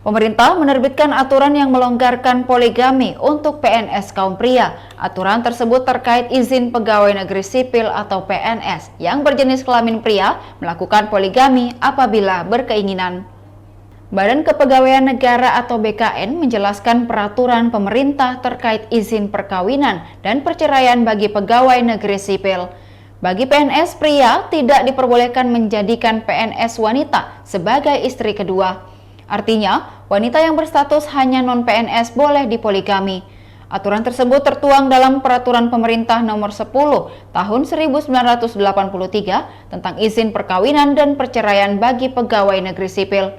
Pemerintah menerbitkan aturan yang melonggarkan poligami untuk PNS kaum pria. Aturan tersebut terkait izin pegawai negeri sipil atau PNS yang berjenis kelamin pria melakukan poligami apabila berkeinginan. Badan Kepegawaian Negara atau BKN menjelaskan peraturan pemerintah terkait izin perkawinan dan perceraian bagi pegawai negeri sipil. Bagi PNS pria tidak diperbolehkan menjadikan PNS wanita sebagai istri kedua. Artinya, wanita yang berstatus hanya non-PNS boleh dipoligami. Aturan tersebut tertuang dalam Peraturan Pemerintah Nomor 10 Tahun 1983 tentang izin perkawinan dan perceraian bagi pegawai negeri sipil.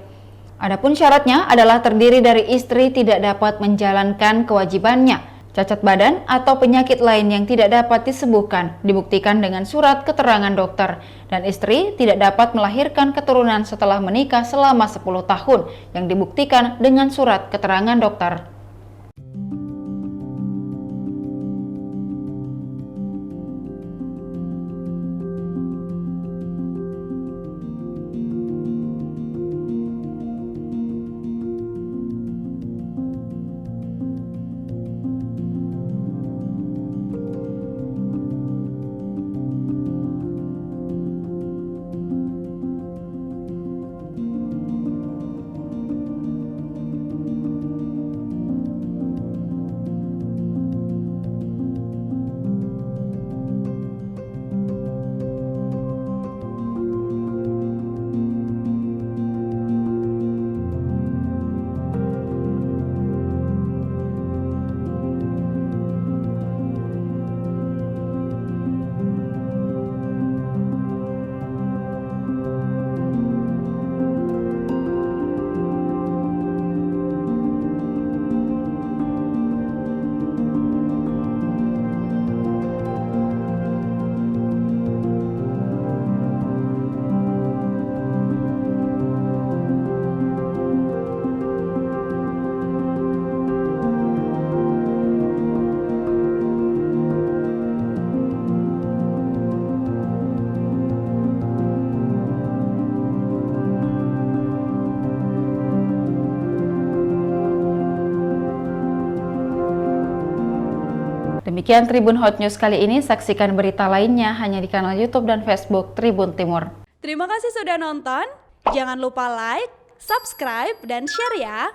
Adapun syaratnya adalah terdiri dari istri tidak dapat menjalankan kewajibannya, cacat badan atau penyakit lain yang tidak dapat disembuhkan, dibuktikan dengan surat keterangan dokter, dan istri tidak dapat melahirkan keturunan setelah menikah selama 10 tahun yang dibuktikan dengan surat keterangan dokter. Demikian Tribun Hot News kali ini, saksikan berita lainnya hanya di kanal YouTube dan Facebook Tribun Timur. Terima kasih sudah nonton, jangan lupa like, subscribe, dan share ya!